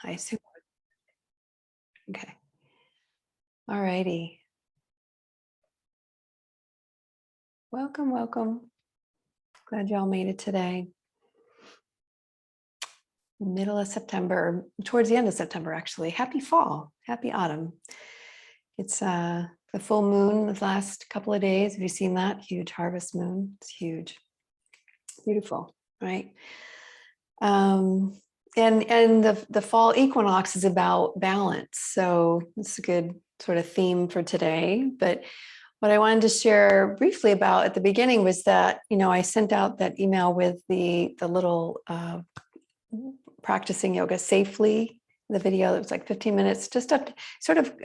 I assume. Okay. All righty. Welcome, welcome. Glad y'all made it today. Middle of September, towards the end of September, actually. Happy fall, happy autumn. It's the full moon the last couple of days. Have you seen that? Huge harvest moon. It's huge. Beautiful, right? And the fall equinox is about balance. So it's a good sort of theme for today. But what I wanted to share briefly about at the beginning was that, I sent out that email with the little practicing yoga safely, the video that was like 15 minutes, just sort of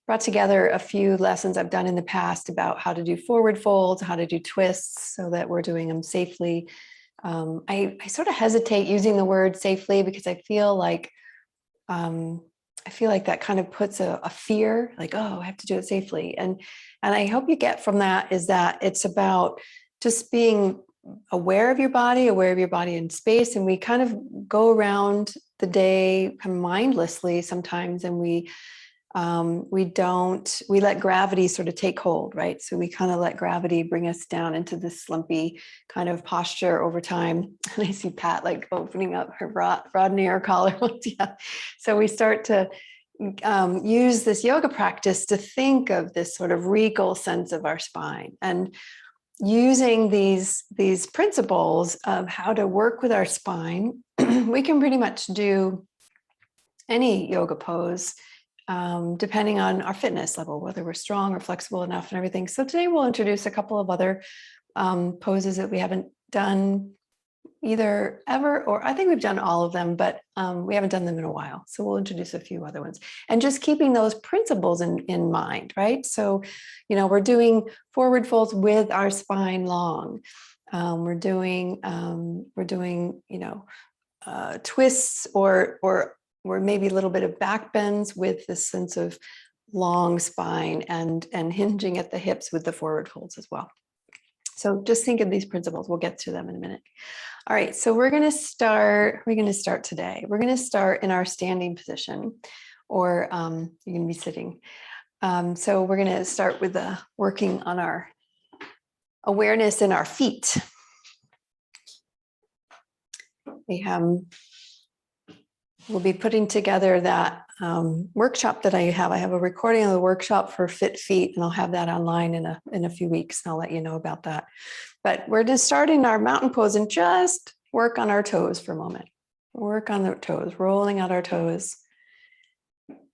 brought together a few lessons I've done in the past about how to do forward folds, how to do twists so that we're doing them safely. I sort of hesitate using the word safely because I feel like that kind of puts a fear, like, oh, I have to do it safely. And I hope you get from that is that it's about just being aware of your body in space. And we kind of go around the day kind of mindlessly sometimes, and we let gravity sort of take hold, right? So we kind of let gravity bring us down into this slumpy kind of posture over time. And I see Pat like opening up her broadening her collar. Yeah. So we start to use this yoga practice to think of this sort of regal sense of our spine, and using these principles of how to work with our spine. We can pretty much do any yoga pose depending on our fitness level, whether we're strong or flexible enough and everything. So today we'll introduce a couple of other poses that we haven't done either ever, or I think we've done all of them, but we haven't done them in a while. So we'll introduce a few other ones, and just keeping those principles in mind, right? So, we're doing forward folds with our spine long. We're doing twists or maybe a little bit of back bends with this sense of long spine, and hinging at the hips with the forward folds as well. So just think of these principles. We'll get to them in a minute. All right, so we're going to start today. We're going to start in our standing position, or you're going to be sitting. So we're going to start with working on our awareness in our feet. We'll be putting together that workshop that I have. I have a recording of the workshop for Fit Feet, and I'll have that online in a few weeks, and I'll let you know about that. But we're just starting our mountain pose and just work on our toes for a moment. Work on the toes, rolling out our toes,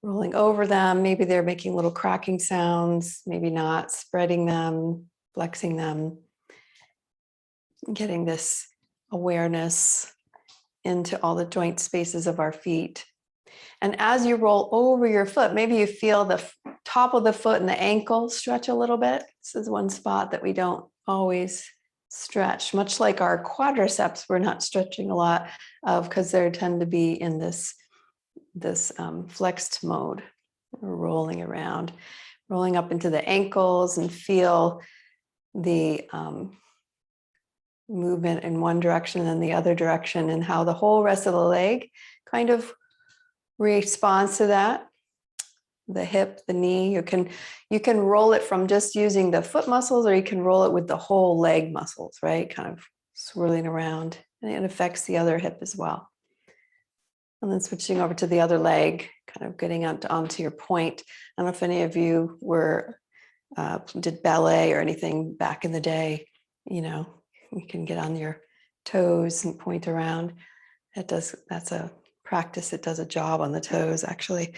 rolling over them. Maybe they're making little cracking sounds, maybe not, spreading them, flexing them, getting this awareness into all the joint spaces of our feet. And as you roll over your foot, maybe you feel the top of the foot and the ankle stretch a little bit. This is one spot that we don't always stretch, much like our quadriceps, we're not stretching a lot of because they tend to be in this flexed mode. We're rolling around, rolling up into the ankles, and feel the movement in one direction and then the other direction, and how the whole rest of the leg kind of responds to that. The hip, the knee, you can roll it from just using the foot muscles, or you can roll it with the whole leg muscles, right? Kind of swirling around, and it affects the other hip as well. And then switching over to the other leg, kind of getting onto your point. I don't know if any of you did ballet or anything back in the day. You can get on your toes and point around. That's a practice. It does a job on the toes, actually.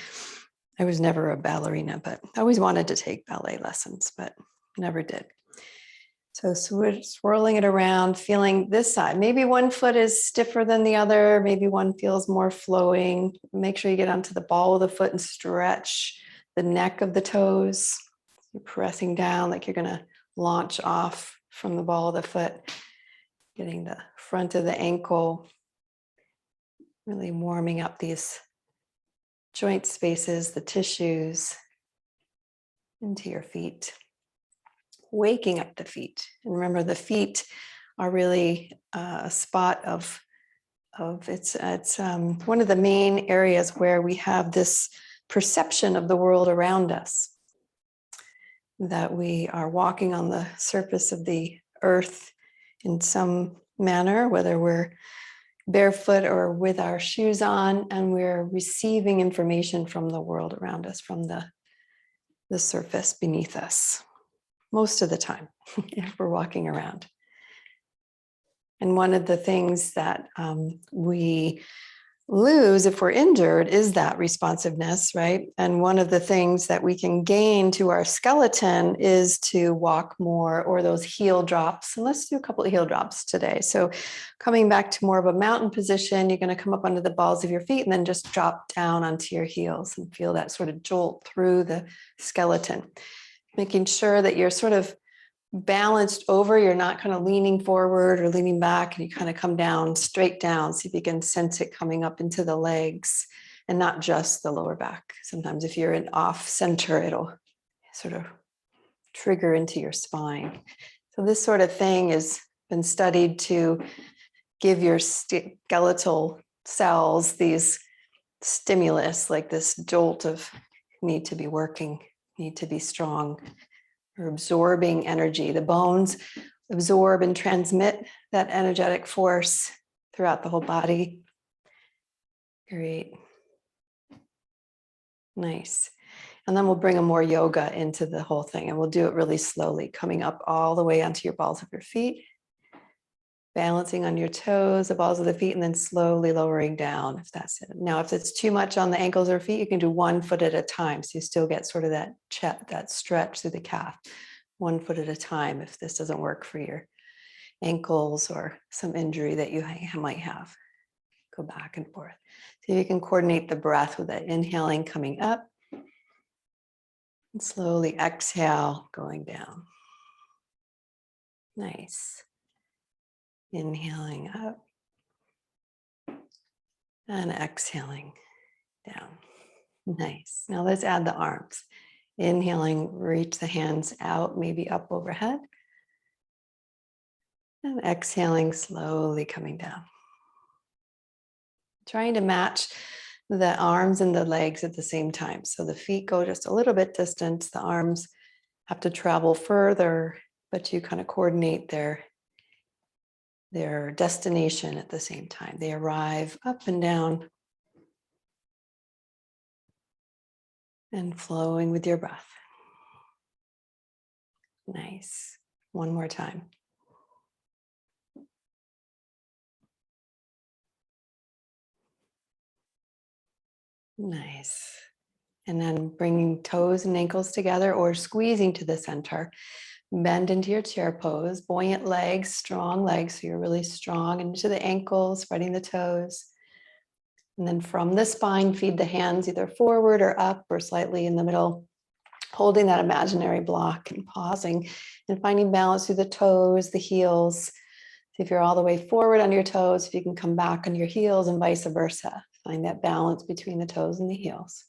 I was never a ballerina, but I always wanted to take ballet lessons, but never did. So swirling it around, feeling this side. Maybe one foot is stiffer than the other. Maybe one feels more flowing. Make sure you get onto the ball of the foot and stretch the neck of the toes. You're pressing down like you're going to launch off from the ball of the foot. Getting the front of the ankle, really warming up these joint spaces, the tissues into your feet. Waking up the feet. And remember, the feet are really a spot of it's one of the main areas where we have this perception of the world around us, that we are walking on the surface of the earth in some manner, whether we're barefoot or with our shoes on, and we're receiving information from the world around us, from the surface beneath us, most of the time, if we're walking around. And one of the things that we lose if we're injured is that responsiveness, right? And one of the things that we can gain to our skeleton is to walk more, or those heel drops. And let's do a couple of heel drops today. So coming back to more of a mountain position, you're going to come up under the balls of your feet and then just drop down onto your heels and feel that sort of jolt through the skeleton, making sure that you're sort of balanced over. You're not kind of leaning forward or leaning back, and you kind of come down, straight down. See if you can sense it coming up into the legs and not just the lower back. Sometimes if you're in off center, it'll sort of trigger into your spine. So this sort of thing has been studied to give your skeletal cells these stimulus, like this jolt of need to be working, need to be strong. Or absorbing energy. The bones absorb and transmit that energetic force throughout the whole body. Great. Nice. And then we'll bring a more yoga into the whole thing, and we'll do it really slowly, coming up all the way onto your balls of your feet, balancing on your toes, the balls of the feet, and then slowly lowering down if that's it. Now, if it's too much on the ankles or feet, you can do 1 foot at a time. So you still get sort of that stretch through the calf, 1 foot at a time if this doesn't work for your ankles or some injury that you might have. Go back and forth. So you can coordinate the breath with that inhaling coming up and slowly exhale, going down. Nice. Inhaling up and exhaling down. Nice. Now let's add the arms. Inhaling, reach the hands out, maybe up overhead. And exhaling, slowly coming down. Trying to match the arms and the legs at the same time. So the feet go just a little bit distant. The arms have to travel further, but you kind of coordinate their destination at the same time. They arrive up and down and flowing with your breath. Nice. One more time. Nice. And then bringing toes and ankles together or squeezing to the center. Bend into your chair pose, buoyant legs, strong legs. So you're really strong into the ankles, spreading the toes. And then from the spine, feed the hands either forward or up or slightly in the middle, holding that imaginary block and pausing and finding balance through the toes, the heels. So if you're all the way forward on your toes, if you can come back on your heels and vice versa. Find that balance between the toes and the heels.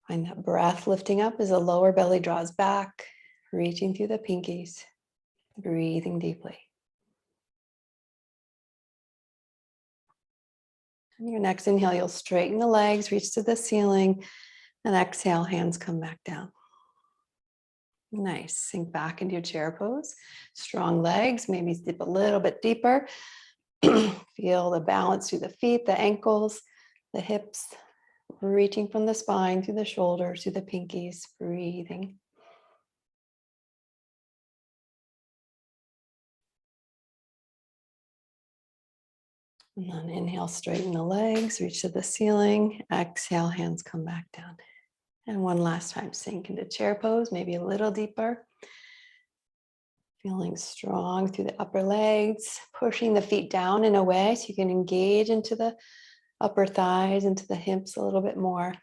Find that breath lifting up as the lower belly draws back, reaching through the pinkies, breathing deeply. On your next inhale, you'll straighten the legs, reach to the ceiling, and exhale, hands come back down. Nice. Sink back into your chair pose. Strong legs, maybe dip a little bit deeper. Feel the balance through the feet, the ankles, the hips, reaching from the spine through the shoulders, through the pinkies, breathing. And then inhale, straighten the legs, reach to the ceiling. Exhale, hands come back down. And one last time, sink into chair pose, maybe a little deeper. Feeling strong through the upper legs, pushing the feet down in a way so you can engage into the upper thighs, into the hips a little bit more.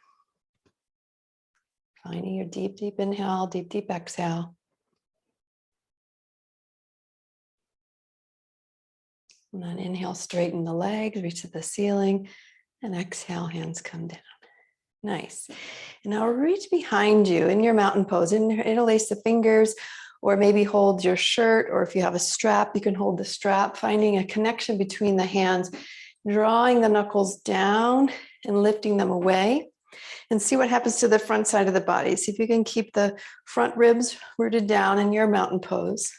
Finding your deep, deep inhale, deep, deep exhale. And then inhale, straighten the legs, reach to the ceiling, and exhale, hands come down. Nice. And now reach behind you in your mountain pose. Interlace the fingers, or maybe hold your shirt, or if you have a strap, you can hold the strap, finding a connection between the hands drawing the knuckles down and lifting them away. And see what happens to the front side of the body. See if you can keep the front ribs rooted down in your mountain pose.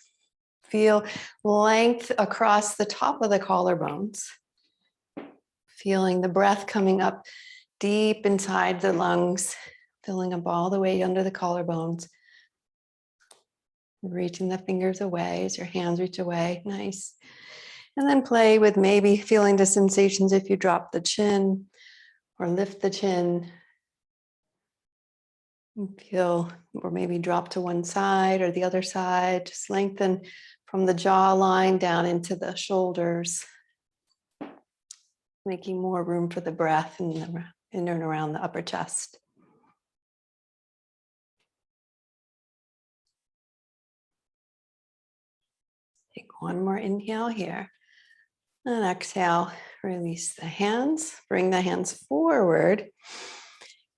Feel length across the top of the collarbones. Feeling the breath coming up deep inside the lungs, filling up all the way under the collarbones. Reaching the fingers away as your hands reach away. Nice. And then play with maybe feeling the sensations if you drop the chin or lift the chin. Feel, or maybe drop to one side or the other side. Just lengthen from the jawline down into the shoulders, making more room for the breath in and around the upper chest. Take one more inhale here. And exhale, release the hands, bring the hands forward.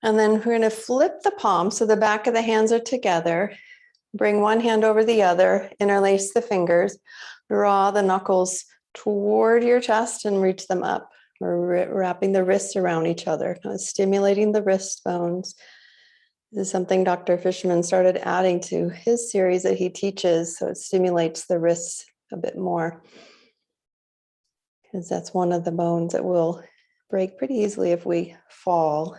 And then we're going to flip the palms so the back of the hands are together. Bring one hand over the other, interlace the fingers, draw the knuckles toward your chest and reach them up. We're wrapping the wrists around each other, kind of stimulating the wrist bones. This is something Dr. Fisherman started adding to his series that he teaches, so it stimulates the wrists a bit more. Because that's one of the bones that will break pretty easily if we fall.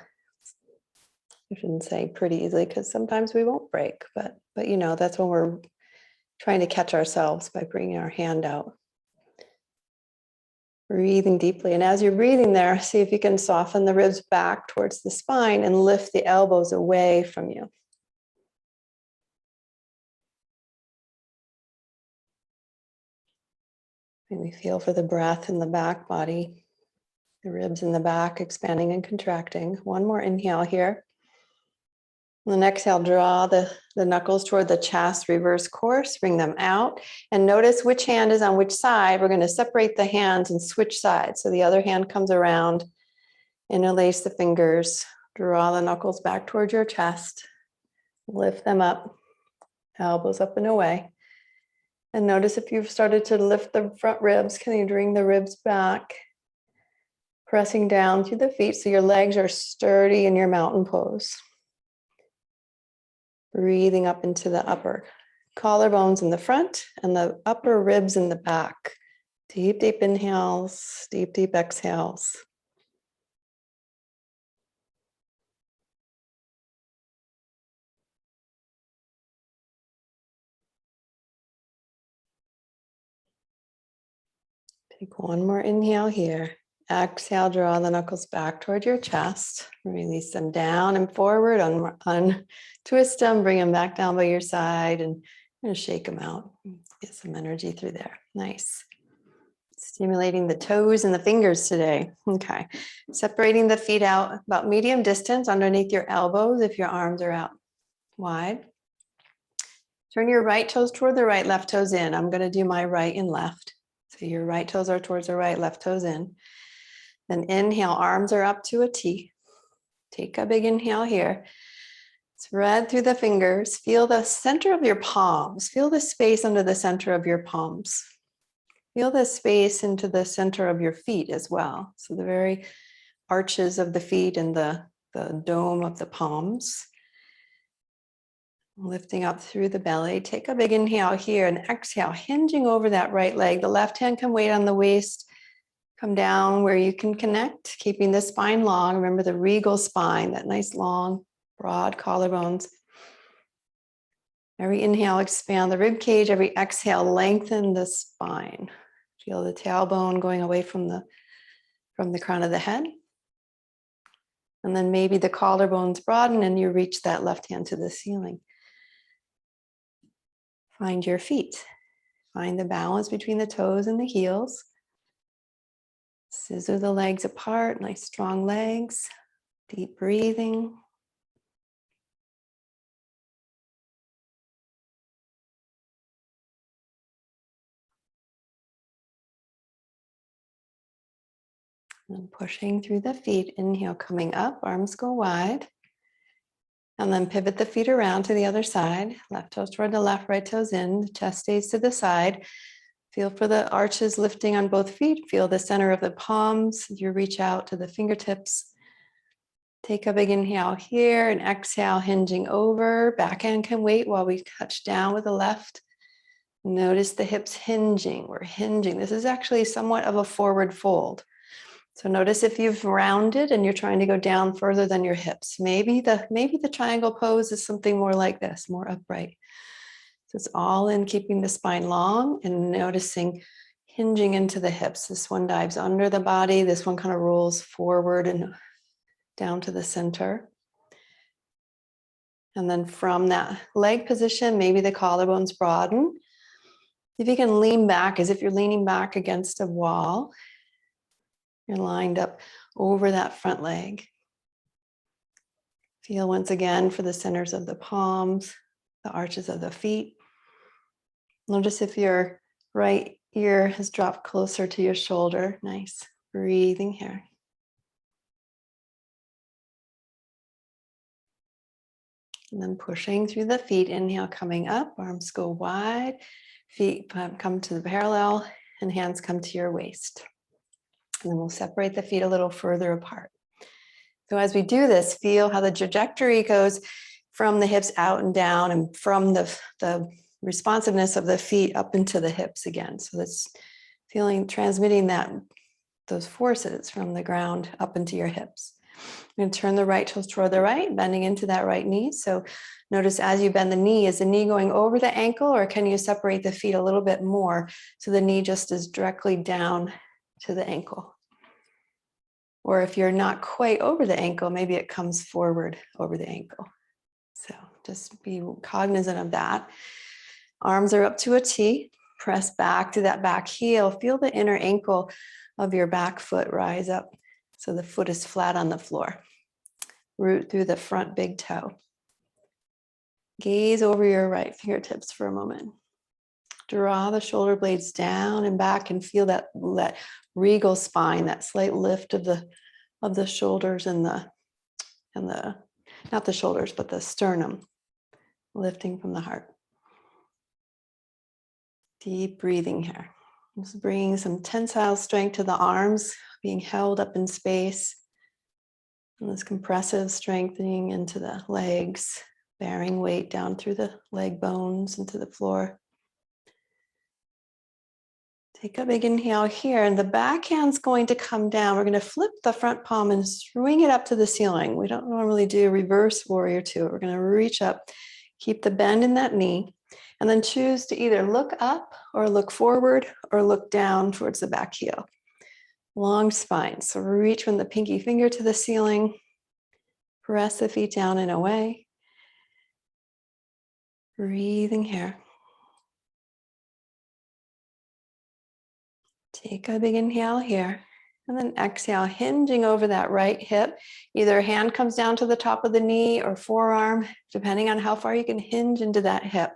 I shouldn't say pretty easily because sometimes we won't break, but you know, that's when we're trying to catch ourselves by bringing our hand out. Breathing deeply. And as you're breathing there, see if you can soften the ribs back towards the spine and lift the elbows away from you. And we feel for the breath in the back body, the ribs in the back expanding and contracting. One more inhale here. On the exhale, draw the knuckles toward the chest, reverse course, bring them out. And notice which hand is on which side. We're going to separate the hands and switch sides. So the other hand comes around, interlace the fingers, draw the knuckles back toward your chest, lift them up, elbows up and away. And notice if you've started to lift the front ribs, can you bring the ribs back, pressing down through the feet so your legs are sturdy in your mountain pose. Breathing up into the upper collarbones in the front and the upper ribs in the back. Deep, deep inhales, deep, deep exhales. Take one more inhale here. Exhale, draw the knuckles back toward your chest. Release them down and forward, untwist them, bring them back down by your side and shake them out. Get some energy through there. Nice. Stimulating the toes and the fingers today. Okay. Separating the feet out about medium distance underneath your elbows if your arms are out wide. Turn your right toes toward the right, left toes in. I'm going to do my right and left. So your right toes are towards the right, left toes in. Then inhale, arms are up to a T. Take a big inhale here. Spread through the fingers. Feel the center of your palms. Feel the space under the center of your palms. Feel the space into the center of your feet as well. So the very arches of the feet and the dome of the palms. Lifting up through the belly. Take a big inhale here and exhale, hinging over that right leg. The left hand can weight on the waist. Come down where you can connect, keeping the spine long. Remember the regal spine, that nice long, broad collarbones. Every inhale, expand the rib cage. Every exhale, lengthen the spine. Feel the tailbone going away from the crown of the head. And then maybe the collarbones broaden and you reach that left hand to the ceiling. Find your feet. Find the balance between the toes and the heels. Scissor the legs apart, nice strong legs. Deep breathing. And pushing through the feet. Inhale, coming up, arms go wide. And then pivot the feet around to the other side. Left toes toward the left, right toes in. The chest stays to the side. Feel for the arches lifting on both feet. Feel the center of the palms. You reach out to the fingertips. Take a big inhale here and exhale, hinging over. Backhand can wait while we touch down with the left. Notice the hips hinging. We're hinging. This is actually somewhat of a forward fold. So notice if you've rounded and you're trying to go down further than your hips. Maybe the triangle pose is something more like this, more upright. So it's all in keeping the spine long and noticing hinging into the hips. This one dives under the body. This one kind of rolls forward and down to the center. And then from that leg position, maybe the collarbones broaden. If you can lean back as if you're leaning back against a wall, you're lined up over that front leg. Feel once again for the centers of the palms, the arches of the feet. Notice if your right ear has dropped closer to your shoulder. Nice. Breathing here. And then pushing through the feet. Inhale, coming up. Arms go wide. Feet come to the parallel and hands come to your waist. And then we'll separate the feet a little further apart. So as we do this, feel how the trajectory goes from the hips out and down and from the responsiveness of the feet up into the hips again. So that's transmitting those forces from the ground up into your hips. You're going to turn the right toes toward the right, bending into that right knee. So notice as you bend the knee, is the knee going over the ankle, or can you separate the feet a little bit more so the knee just is directly down to the ankle? Or if you're not quite over the ankle, maybe it comes forward over the ankle. So just be cognizant of that. Arms are up to a T. Press back to that back heel. Feel the inner ankle of your back foot rise up so the foot is flat on the floor. Root through the front big toe. Gaze over your right fingertips for a moment. Draw the shoulder blades down and back and feel that regal spine, that slight lift of the shoulders and the not the shoulders, but the sternum, lifting from the heart. Deep breathing here. Just bringing some tensile strength to the arms, being held up in space. And this compressive strengthening into the legs, bearing weight down through the leg bones into the floor. Take a big inhale here, and the back hand's going to come down. We're going to flip the front palm and swing it up to the ceiling. We don't normally do reverse warrior two. We're going to reach up, keep the bend in that knee, and then choose to either look up or look forward or look down towards the back heel. Long spine. So reach from the pinky finger to the ceiling. Press the feet down and away. Breathing here. Take a big inhale here. And then exhale, hinging over that right hip. Either hand comes down to the top of the knee or forearm, depending on how far you can hinge into that hip.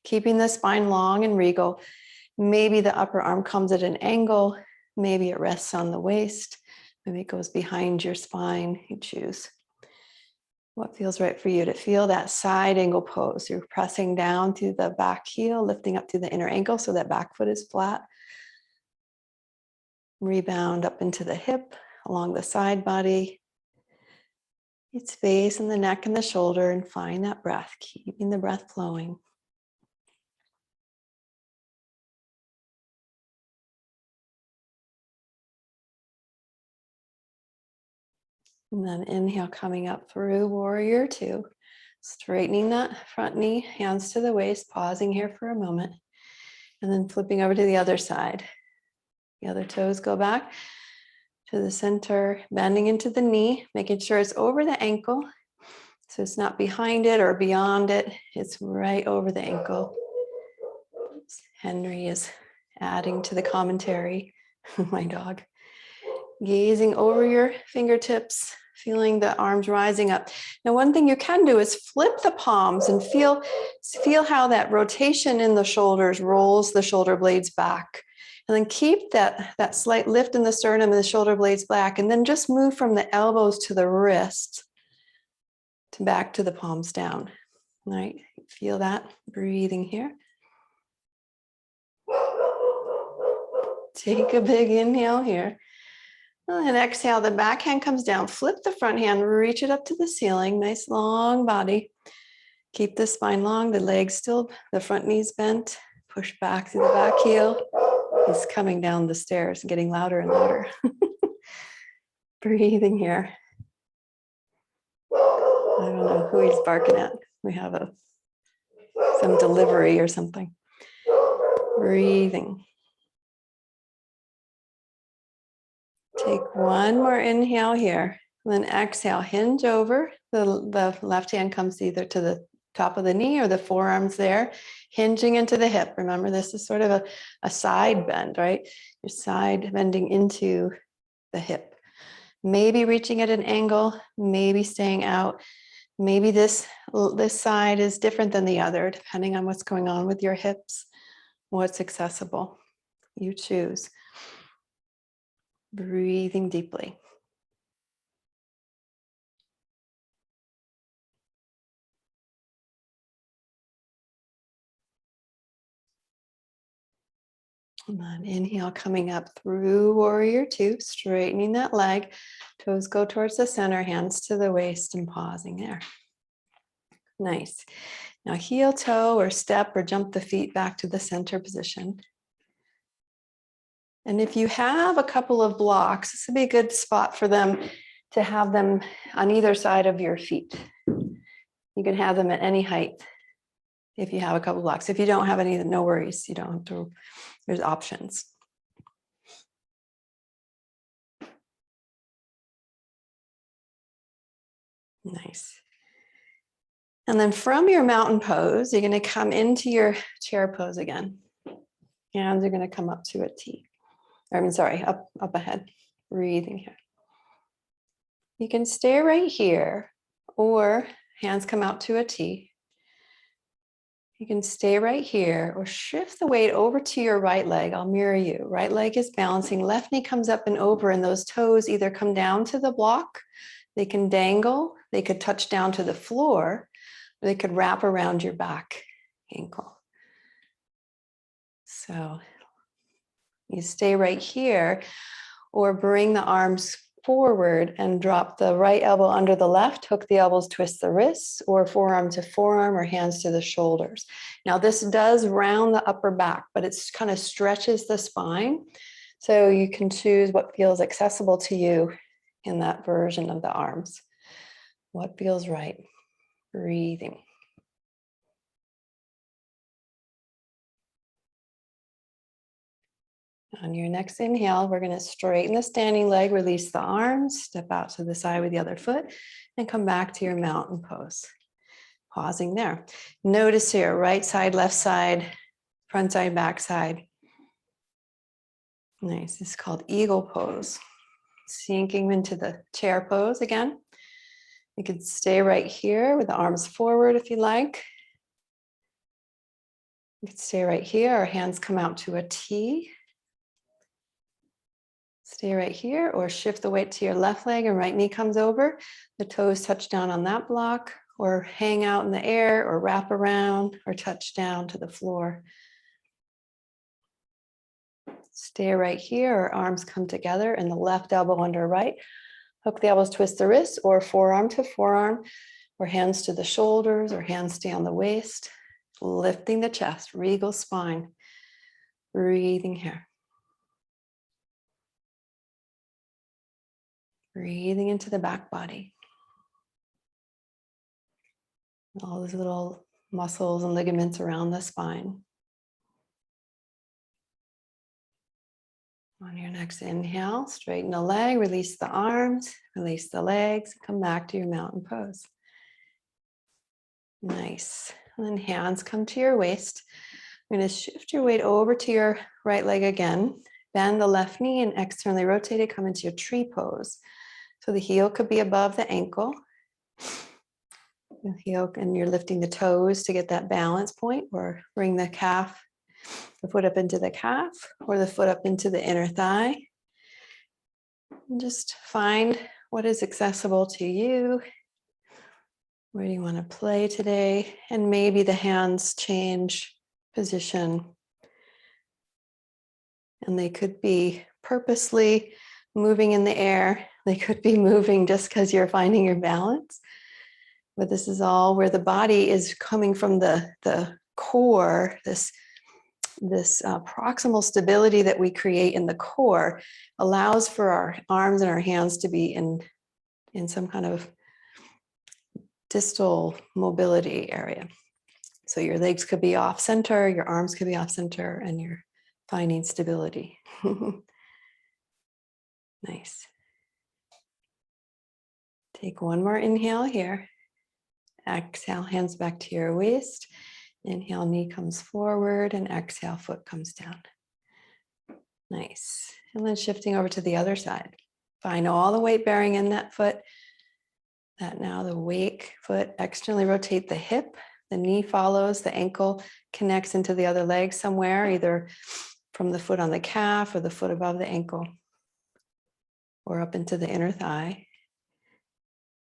Keeping the spine long and regal. Maybe the upper arm comes at an angle. Maybe it rests on the waist. Maybe it goes behind your spine. You choose what feels right for you to feel that side angle pose. You're pressing down through the back heel, lifting up through the inner ankle so that back foot is flat. Rebound up into the hip, along the side body. It's space in the neck and the shoulder, and find that breath, keeping the breath flowing. And then inhale, coming up through warrior two. Straightening that front knee, hands to the waist, pausing here for a moment. And then flipping over to the other side. The other toes go back to the center, bending into the knee, making sure it's over the ankle. So it's not behind it or beyond it. It's right over the ankle. Henry is adding to the commentary, my dog. Gazing over your fingertips, feeling the arms rising up. Now, one thing you can do is flip the palms and feel how that rotation in the shoulders rolls the shoulder blades back. And then keep that slight lift in the sternum and the shoulder blades back, and then just move from the elbows to the wrists to back to the palms down. All right, feel that breathing here. Take a big inhale here. And exhale, the back hand comes down. Flip the front hand, reach it up to the ceiling. Nice long body. Keep the spine long, the legs still, the front knees bent. Push back through the back heel. He's coming down the stairs, getting louder and louder. Breathing here. I don't know who he's barking at. We have some delivery or something. Breathing. Take one more inhale here. And then exhale, hinge over. The left hand comes either to the top of the knee or the forearms there, hinging into the hip. Remember, this is sort of a side bend, right? Your side bending into the hip. Maybe reaching at an angle, maybe staying out. Maybe this side is different than the other, depending on what's going on with your hips, what's accessible. You choose. Breathing deeply. Come on, inhale, coming up through warrior two, straightening that leg. Toes go towards the center, hands to the waist and pausing there. Nice. Now heel toe or step or jump the feet back to the center position. And if you have a couple of blocks, this would be a good spot for them to have them on either side of your feet. You can have them at any height if you have a couple blocks. If you don't have any, no worries. You don't have to, there's options. Nice. And then from your mountain pose, you're going to come into your chair pose again. Hands are going to come up to a T. Up ahead. Breathing here. You can stay right here, or hands come out to a T. You can stay right here, or shift the weight over to your right leg. I'll mirror you. Right leg is balancing. Left knee comes up and over, and those toes either come down to the block, they can dangle, they could touch down to the floor, or they could wrap around your back ankle. So you stay right here, or bring the arms forward and drop the right elbow under the left, hook the elbows, twist the wrists, or forearm to forearm or hands to the shoulders. Now this does round the upper back, but it's kind of stretches the spine. So you can choose what feels accessible to you in that version of the arms. What feels right? Breathing. On your next inhale, we're going to straighten the standing leg, release the arms, step out to the side with the other foot, and come back to your mountain pose. Pausing there. Notice here, right side, left side, front side, back side. Nice. It's called eagle pose. Sinking into the chair pose again. You can stay right here with the arms forward if you like. You can stay right here. Our hands come out to a T. Stay right here, or shift the weight to your left leg and right knee comes over. The toes touch down on that block, or hang out in the air, or wrap around, or touch down to the floor. Stay right here, or arms come together and the left elbow under right. Hook the elbows, twist the wrists, or forearm to forearm, or hands to the shoulders, or hands stay on the waist. Lifting the chest, regal spine. Breathing here. Breathing into the back body. All those little muscles and ligaments around the spine. On your next inhale, straighten the leg, release the arms, release the legs, come back to your mountain pose. Nice. And then hands come to your waist. You're going to shift your weight over to your right leg again. Bend the left knee and externally rotate it, come into your tree pose. So the heel could be above the ankle. The heel, and you're lifting the toes to get that balance point, or bring the calf, the foot up into the calf, or the foot up into the inner thigh. And just find what is accessible to you. Where do you want to play today? And maybe the hands change position. And they could be purposely moving in the air. They could be moving just because you're finding your balance. But this is all where the body is coming from the core, this proximal stability that we create in the core allows for our arms and our hands to be in some kind of distal mobility area. So your legs could be off center, your arms could be off center, and you're finding stability. Nice. Take one more inhale here. Exhale, hands back to your waist. Inhale, knee comes forward, and exhale, foot comes down. Nice. And then shifting over to the other side. Find all the weight bearing in that foot. That now the wake foot, externally rotate the hip, the knee follows, the ankle connects into the other leg somewhere, either from the foot on the calf or the foot above the ankle, or up into the inner thigh.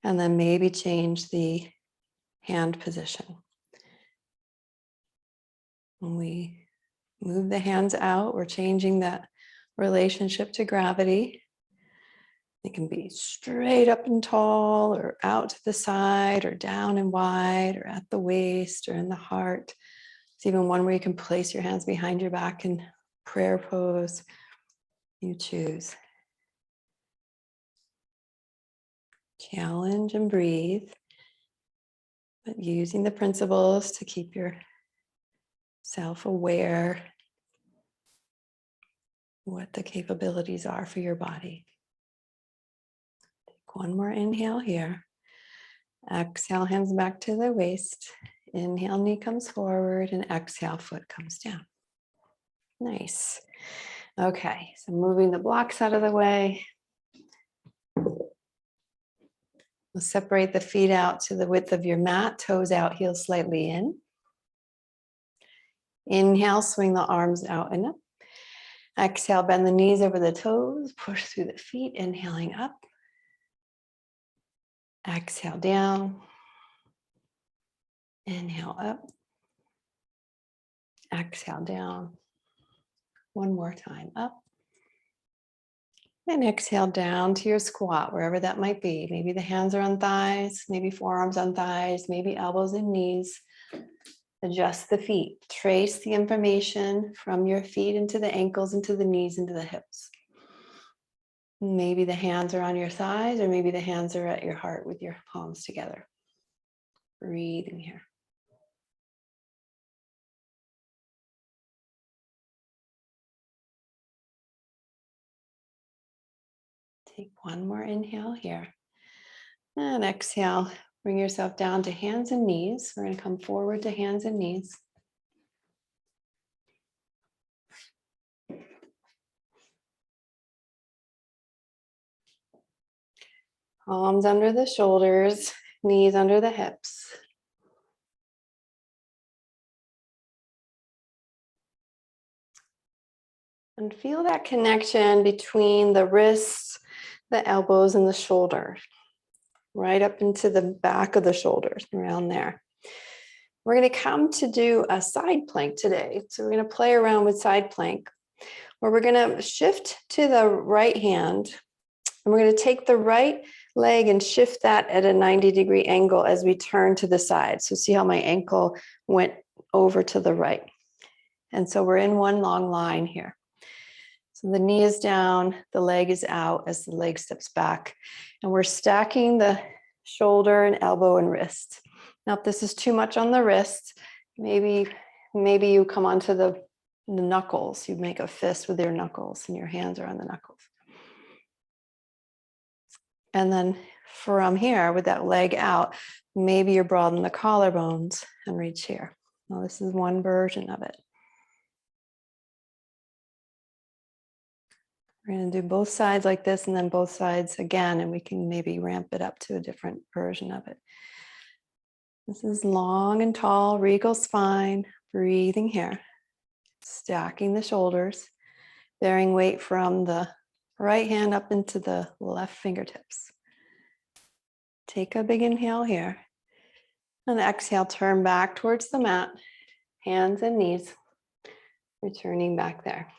And then maybe change the hand position. When we move the hands out, we're changing that relationship to gravity. They can be straight up and tall, or out to the side, or down and wide, or at the waist, or in the heart. It's even one where you can place your hands behind your back in prayer pose. You choose. Challenge and breathe, but using the principles to keep yourself aware what the capabilities are for your body. Take one more inhale here. Exhale, hands back to the waist. Inhale, knee comes forward, and exhale, foot comes down. Nice. Okay, so moving the blocks out of the way. We'll separate the feet out to the width of your mat, toes out, heels slightly in. Inhale, swing the arms out and up. Exhale, bend the knees over the toes, push through the feet, inhaling up. Exhale down. Inhale up. Exhale down. One more time up. And exhale down to your squat, wherever that might be. Maybe the hands are on thighs, maybe forearms on thighs, maybe elbows and knees. Adjust the feet. Trace the information from your feet into the ankles, into the knees, into the hips. Maybe the hands are on your thighs, or maybe the hands are at your heart with your palms together. Breathing here. Take one more inhale here. And exhale, bring yourself down to hands and knees. We're going to come forward to hands and knees. Palms under the shoulders, knees under the hips. And feel that connection between the wrists, the elbows, and the shoulders. Right up into the back of the shoulders, around there. We're going to come to do a side plank today. So we're going to play around with side plank, where we're going to shift to the right hand. And we're going to take the right leg and shift that at a 90-degree angle as we turn to the side. So see how my ankle went over to the right. And so we're in one long line here. So the knee is down, the leg is out as the leg steps back. And we're stacking the shoulder and elbow and wrist. Now, if this is too much on the wrist, maybe you come onto the knuckles. You make a fist with your knuckles and your hands are on the knuckles. And then from here, with that leg out, maybe you broaden the collarbones and reach here. Now, this is one version of it. We're going to do both sides like this, and then both sides again, and we can maybe ramp it up to a different version of it. This is long and tall, regal spine, breathing here, stacking the shoulders, bearing weight from the right hand up into the left fingertips. Take a big inhale here, and exhale, turn back towards the mat, hands and knees, returning back there.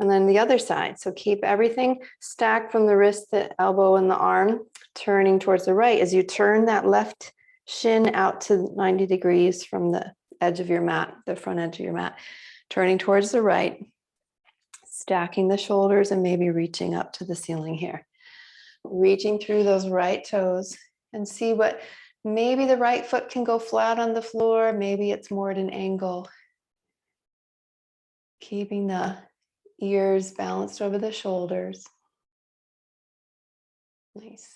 And then the other side. So keep everything stacked from the wrist, the elbow, and the arm, turning towards the right. As you turn that left shin out to 90 degrees from the edge of your mat, the front edge of your mat, turning towards the right, stacking the shoulders and maybe reaching up to the ceiling here. Reaching through those right toes and see what, maybe the right foot can go flat on the floor. Maybe it's more at an angle. Keeping the ears balanced over the shoulders. Nice.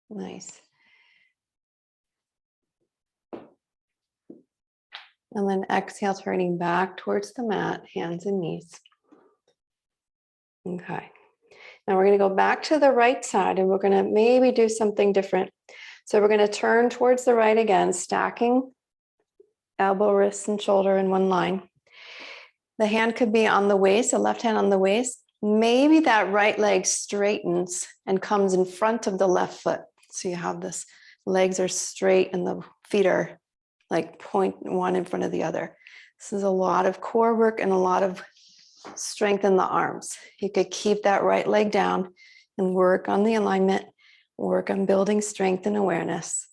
Nice. And then exhale, turning back towards the mat, hands and knees. Okay. Now we're going to go back to the right side and we're going to maybe do something different. So we're going to turn towards the right again, stacking elbow, wrist, and shoulder in one line. The hand could be on the waist, the left hand on the waist. Maybe that right leg straightens and comes in front of the left foot. So you have this, legs are straight and the feet are like point one in front of the other. This is a lot of core work and a lot of strength in the arms. You could keep that right leg down and work on the alignment, work on building strength and awareness,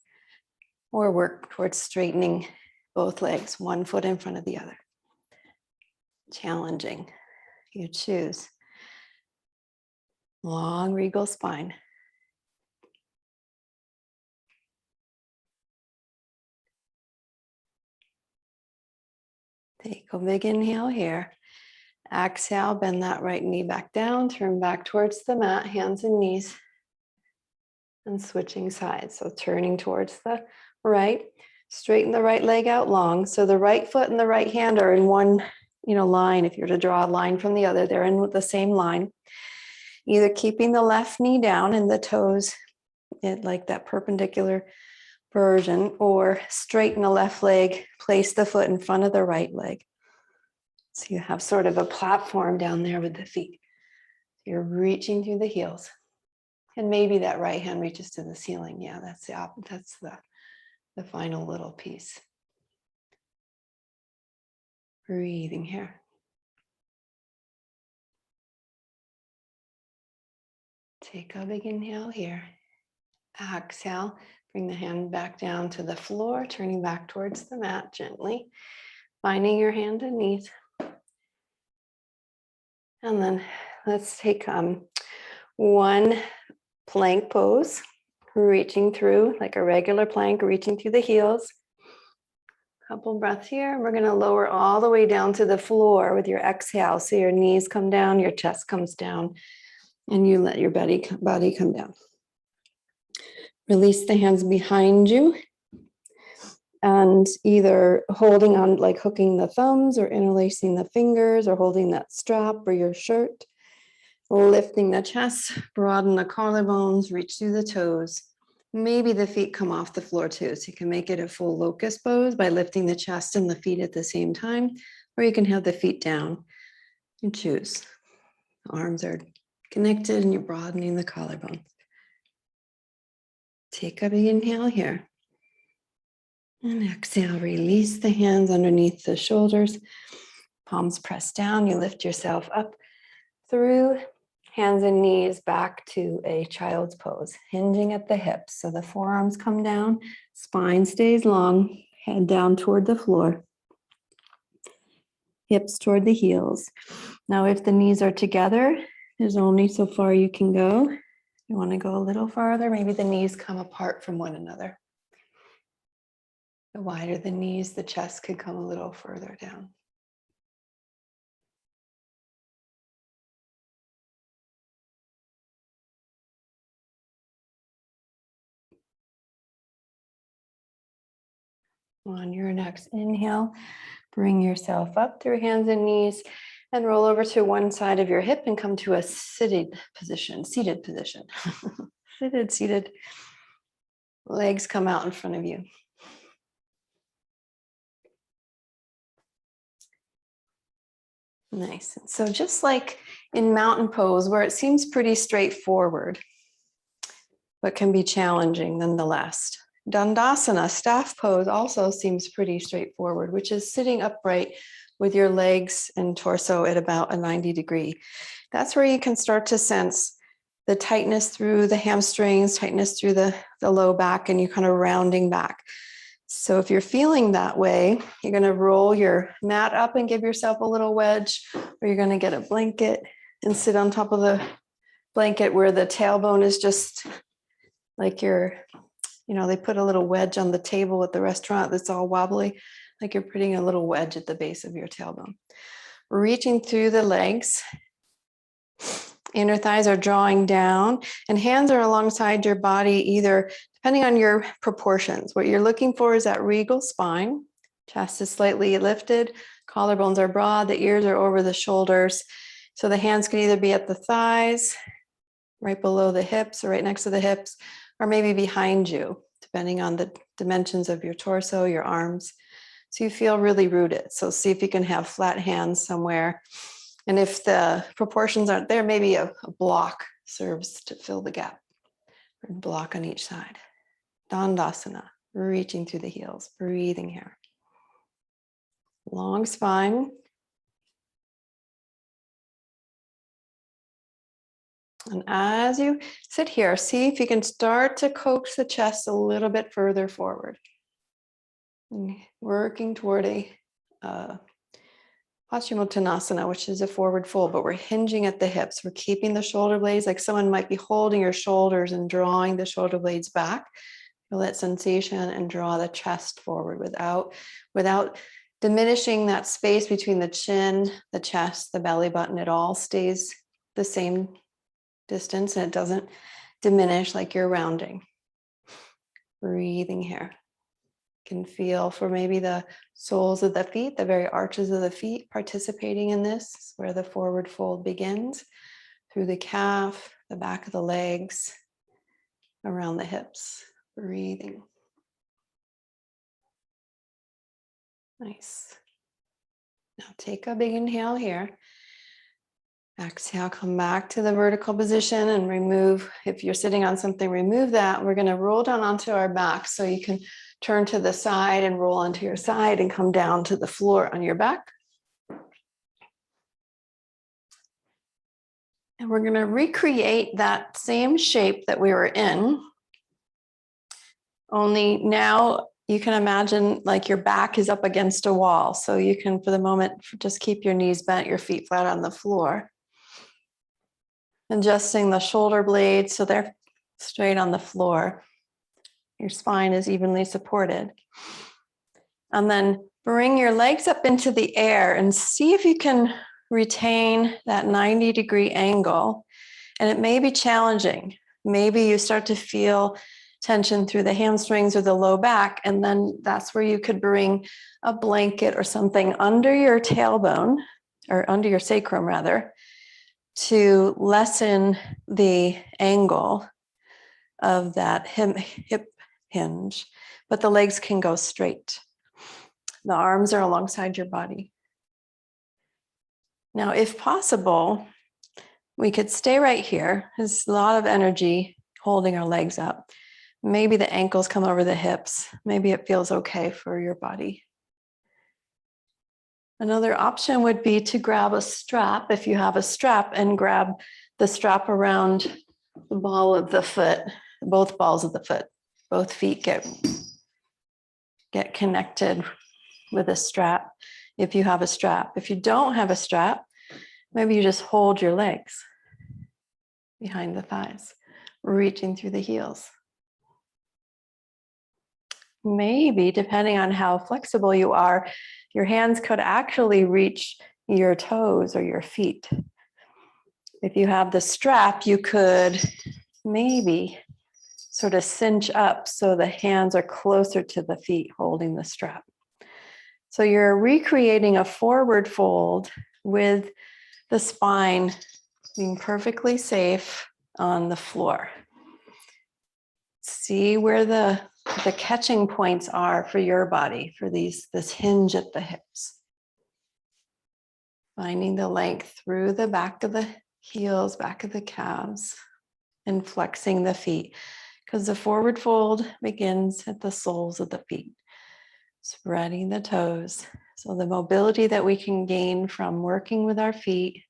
or work towards straightening both legs, one foot in front of the other. Challenging. You choose. Long regal spine. Take a big inhale here. Exhale, bend that right knee back down, turn back towards the mat, hands and knees, and switching sides. So turning towards the right, straighten the right leg out long. So the right foot and the right hand are in one, line. If you're to draw a line from the other, they're in the same line. Either keeping the left knee down and the toes like that perpendicular version, or straighten the left leg, place the foot in front of the right leg. So you have sort of a platform down there with the feet. You're reaching through the heels. And maybe that right hand reaches to the ceiling. Yeah, that's the final little piece. Breathing here. Take a big inhale here. Exhale, bring the hand back down to the floor, turning back towards the mat gently, finding your hand and knees. And then let's take one plank pose, reaching through like a regular plank, reaching through the heels. Couple breaths here. We're going to lower all the way down to the floor with your exhale. So your knees come down, your chest comes down, and you let your body come down. Release the hands behind you and either holding on, like hooking the thumbs or interlacing the fingers or holding that strap or your shirt. Lifting the chest, broaden the collarbones, reach through the toes. Maybe the feet come off the floor too. So you can make it a full locust pose by lifting the chest and the feet at the same time, or you can have the feet down. You choose. Arms are connected and you're broadening the collarbones. Take a big inhale here. And exhale, release the hands underneath the shoulders. Palms pressed down. You lift yourself up through hands and knees back to a child's pose, hinging at the hips. So the forearms come down, spine stays long, head down toward the floor, hips toward the heels. Now, if the knees are together, there's only so far you can go. You want to go a little farther, maybe the knees come apart from one another. The wider the knees, the chest could come a little further down. On your next inhale, bring yourself up through hands and knees and roll over to one side of your hip and come to a seated position. Seated. Legs come out in front of you. Nice. So just like in mountain pose, where it seems pretty straightforward, but can be challenging nonetheless. Dandasana, staff pose, also seems pretty straightforward, which is sitting upright with your legs and torso at about a 90 degree. That's where you can start to sense the tightness through the hamstrings, tightness through the low back, and you're kind of rounding back. So if you're feeling that way, you're going to roll your mat up and give yourself a little wedge, or you're going to get a blanket and sit on top of the blanket where the tailbone is just like they put a little wedge on the table at the restaurant that's all wobbly, like you're putting a little wedge at the base of your tailbone. Reaching through the legs. Inner thighs are drawing down and hands are alongside your body, either depending on your proportions. What you're looking for is that regal spine. Chest is slightly lifted, collarbones are broad, the ears are over the shoulders. So the hands can either be at the thighs, right below the hips, or right next to the hips, or maybe behind you, depending on the dimensions of your torso, your arms. So you feel really rooted. So see if you can have flat hands somewhere. And if the proportions aren't there, maybe a block serves to fill the gap. A block on each side. Dandasana, reaching through the heels, breathing here. Long spine. And as you sit here, see if you can start to coax the chest a little bit further forward. And working toward a Hashimotonasana, which is a forward fold, but we're hinging at the hips. We're keeping the shoulder blades, like someone might be holding your shoulders and drawing the shoulder blades back. Feel that sensation and draw the chest forward without diminishing that space between the chin, the chest, the belly button. It all stays the same distance and it doesn't diminish like you're rounding. Breathing here. Can feel for maybe the soles of the feet, the very arches of the feet participating in this, where the forward fold begins, through the calf, the back of the legs, around the hips. Breathing. Nice. Now take a big inhale here. Exhale, come back to the vertical position and remove, if you're sitting on something, remove that. We're going to roll down onto our back so you can turn to the side and roll onto your side and come down to the floor on your back. And we're going to recreate that same shape that we were in. Only now you can imagine like your back is up against a wall. So you can, for the moment, just keep your knees bent, your feet flat on the floor. Adjusting the shoulder blades so they're straight on the floor. Your spine is evenly supported. And then bring your legs up into the air and see if you can retain that 90-degree angle. And it may be challenging. Maybe you start to feel tension through the hamstrings or the low back, and then that's where you could bring a blanket or something under your tailbone, or under your sacrum rather, to lessen the angle of that hip hinge, but the legs can go straight. The arms are alongside your body. Now, if possible, we could stay right here. There's a lot of energy holding our legs up. Maybe the ankles come over the hips. Maybe it feels okay for your body. Another option would be to grab a strap, if you have a strap, and grab the strap around the ball of the foot, both balls of the foot. Both feet get connected with a strap if you have a strap. If you don't have a strap, maybe you just hold your legs behind the thighs, reaching through the heels. Maybe, depending on how flexible you are, your hands could actually reach your toes or your feet. If you have the strap, you could maybe sort of cinch up so the hands are closer to the feet holding the strap. So you're recreating a forward fold with the spine being perfectly safe on the floor. See where the catching points are for your body, for this hinge at the hips. Finding the length through the back of the heels, back of the calves, and flexing the feet, because the forward fold begins at the soles of the feet. Spreading the toes, So the mobility that we can gain from working with our feet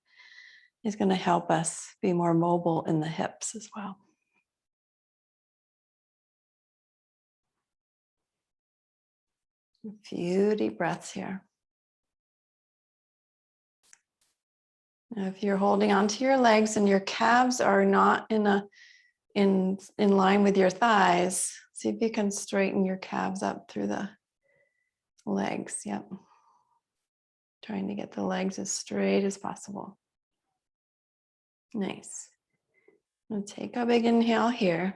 is going to help us be more mobile in the hips as well. A few deep breaths here. Now, if you're holding onto your legs and your calves are not in line with your thighs, see if you can straighten your calves up through the legs. Yep. Trying to get the legs as straight as possible. Nice. Now take a big inhale here.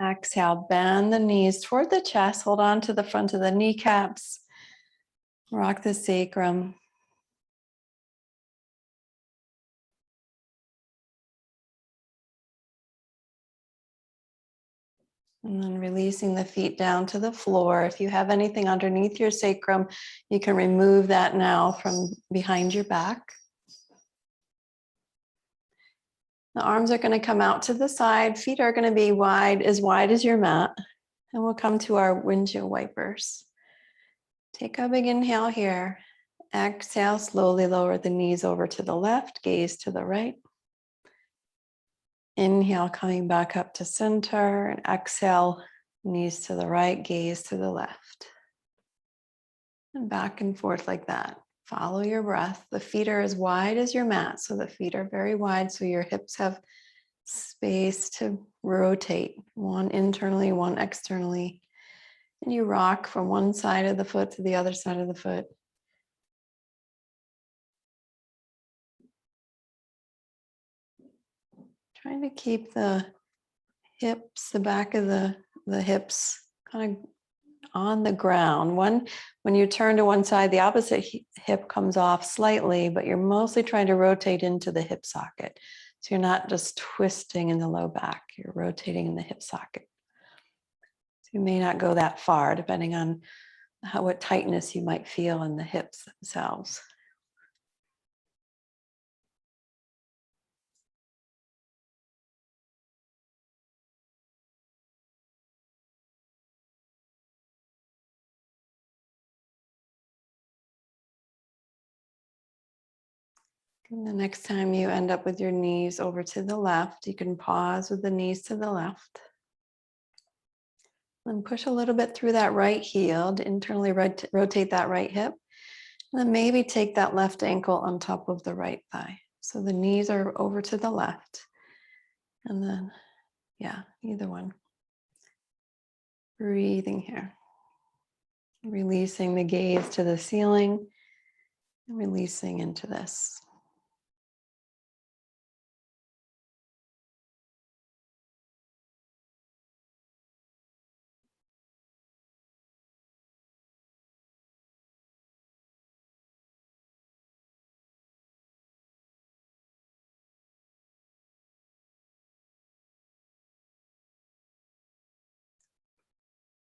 Exhale, bend the knees toward the chest. Hold on to the front of the kneecaps. Rock the sacrum. And then releasing the feet down to the floor. If you have anything underneath your sacrum, you can remove that now from behind your back. The arms are going to come out to the side. Feet are going to be wide as your mat. And we'll come to our windshield wipers. Take a big inhale here. Exhale, slowly lower the knees over to the left, gaze to the right. Inhale, coming back up to center, and exhale, knees to the right, gaze to the left. And back and forth like that. Follow your breath. The feet are as wide as your mat, so the feet are very wide, so your hips have space to rotate, one internally, one externally. And you rock from one side of the foot to the other side of the foot. Trying to keep the hips, the back of the hips kind of on the ground. When you turn to one side, the opposite hip comes off slightly, but you're mostly trying to rotate into the hip socket. So you're not just twisting in the low back, you're rotating in the hip socket. So you may not go that far depending on what tightness you might feel in the hips themselves. And the next time you end up with your knees over to the left, you can pause with the knees to the left. Then push a little bit through that right heel to internally rotate that right hip. And then maybe take that left ankle on top of the right thigh. So the knees are over to the left. And then, yeah, either one. Breathing here. Releasing the gaze to the ceiling. And releasing into this.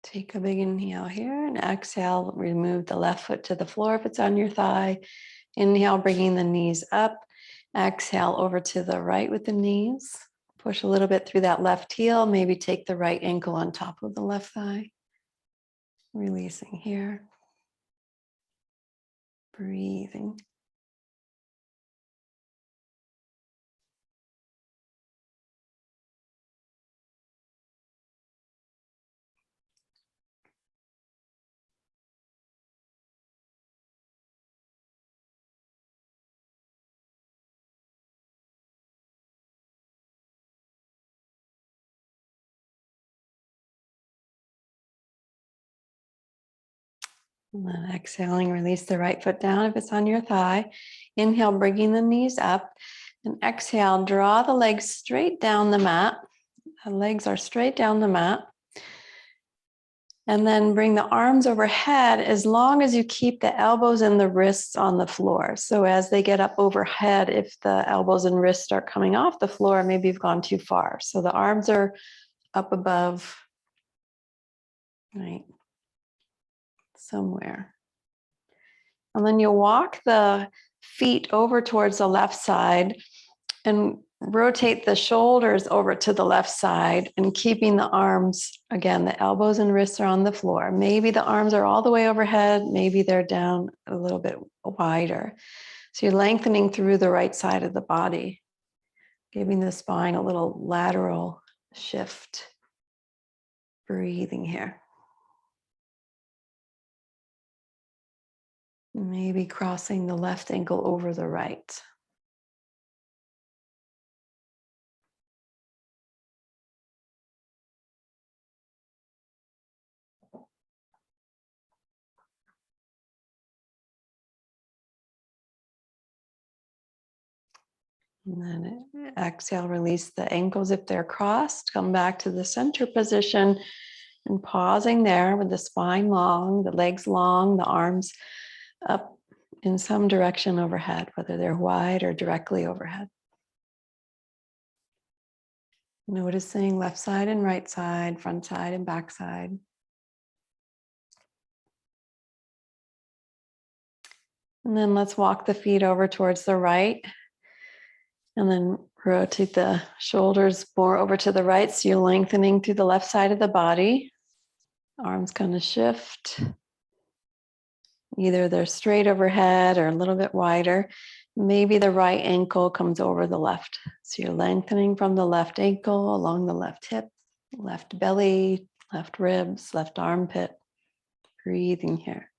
Take a big inhale here and exhale, remove the left foot to the floor if it's on your thigh. Inhale, bringing the knees up. Exhale over to the right with the knees. Push a little bit through that left heel. Maybe take the right ankle on top of the left thigh. Releasing here. Breathing. And then exhaling, release the right foot down if it's on your thigh. Inhale, bringing the knees up. And exhale, draw the legs straight down the mat. The legs are straight down the mat. And then bring the arms overhead as long as you keep the elbows and the wrists on the floor. So as they get up overhead, if the elbows and wrists start coming off the floor, maybe you've gone too far. So the arms are up above, right, somewhere. And then you'll walk the feet over towards the left side and rotate the shoulders over to the left side and keeping the arms, again, the elbows and wrists are on the floor. Maybe the arms are all the way overhead. Maybe they're down a little bit wider. So you're lengthening through the right side of the body, giving the spine a little lateral shift. Breathing here. Maybe crossing the left ankle over the right. And then exhale, release the ankles if they're crossed. Come back to the center position and pausing there with the spine long, the legs long, the arms up in some direction overhead, whether they're wide or directly overhead. Noticing left side and right side, front side and back side. And then let's walk the feet over towards the right. And then rotate the shoulders more over to the right. So you're lengthening through the left side of the body. Arms kind of shift. Either they're straight overhead or a little bit wider. Maybe the right ankle comes over the left. So you're lengthening from the left ankle along the left hip, left belly, left ribs, left armpit. Breathing here.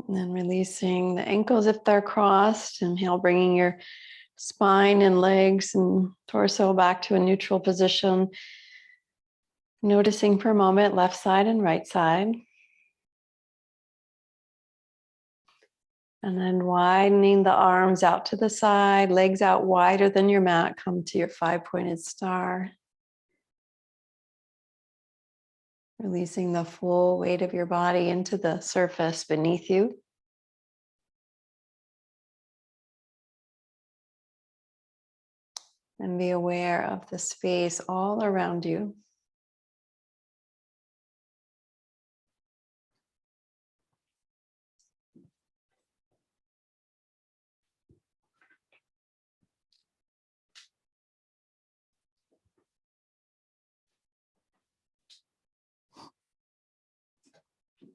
And then releasing the ankles if they're crossed. Inhale, bringing your spine and legs and torso back to a neutral position. Noticing for a moment left side and right side. And then widening the arms out to the side, legs out wider than your mat. Come to your 5-pointed star. Releasing the full weight of your body into the surface beneath you. And be aware of the space all around you.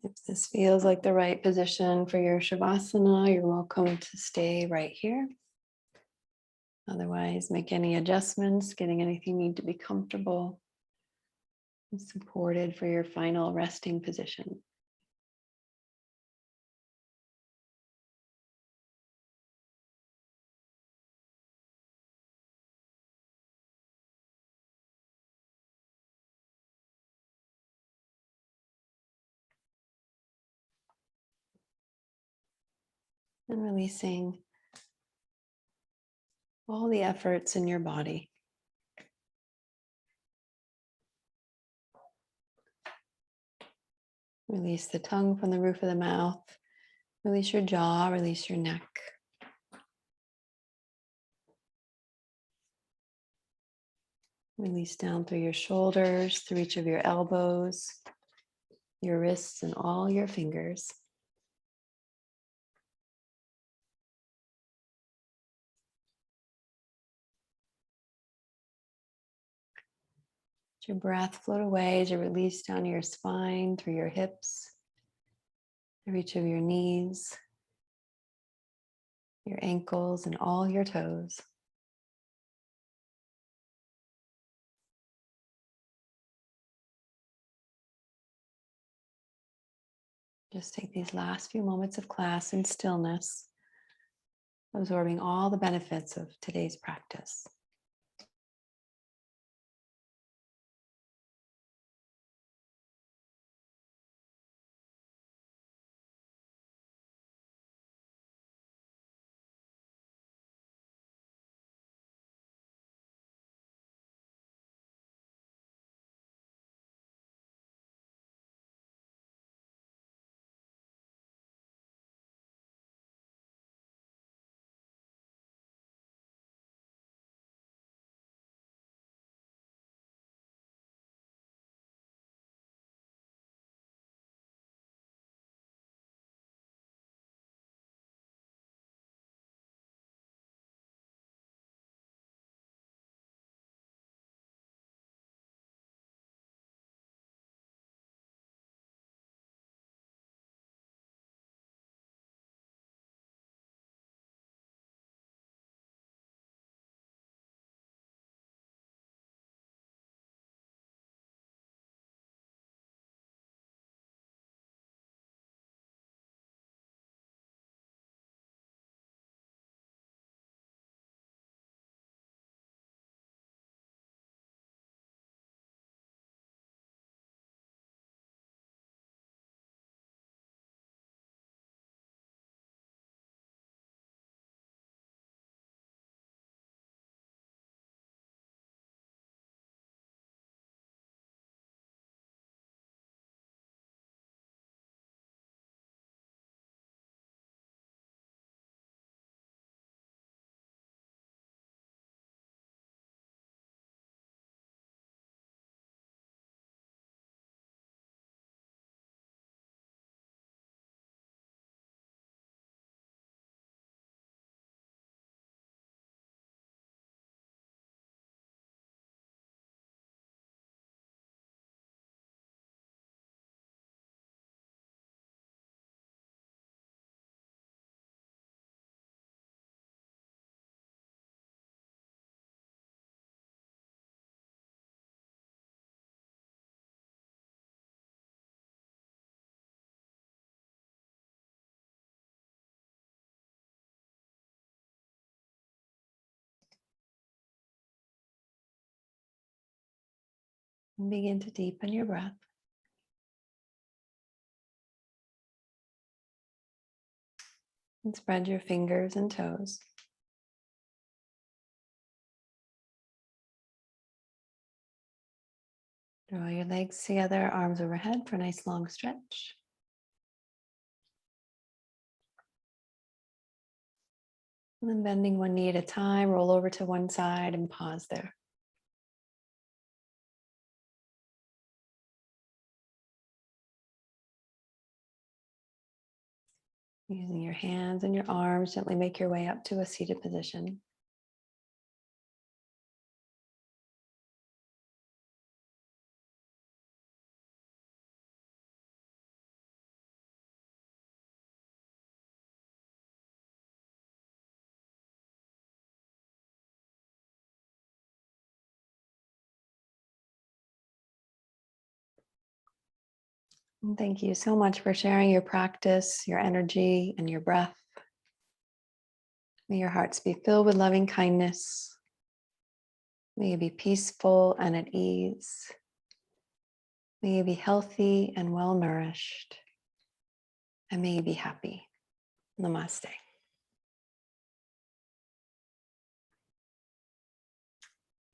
If this feels like the right position for your Shavasana, you're welcome to stay right here. Otherwise, make any adjustments, getting anything you need to be comfortable and supported for your final resting position. And releasing all the efforts in your body. Release the tongue from the roof of the mouth. Release your jaw, release your neck. Release down through your shoulders, through each of your elbows, your wrists, and all your fingers. Let your breath float away as you release down your spine, through your hips, through each of your knees, your ankles, and all your toes. Just take these last few moments of class in stillness, absorbing all the benefits of today's practice. And begin to deepen your breath. And spread your fingers and toes. Draw your legs together, arms overhead for a nice long stretch. And then bending one knee at a time, roll over to one side and pause there. Using your hands and your arms, gently make your way up to a seated position. And thank you so much for sharing your practice, your energy, and your breath. May your hearts be filled with loving kindness. May you be peaceful and at ease. May you be healthy and well nourished. And may you be happy. Namaste.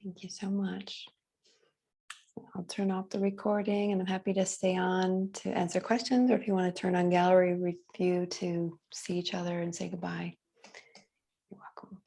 Thank you so much. I'll turn off the recording and I'm happy to stay on to answer questions, or if you want to turn on gallery view to see each other and say goodbye.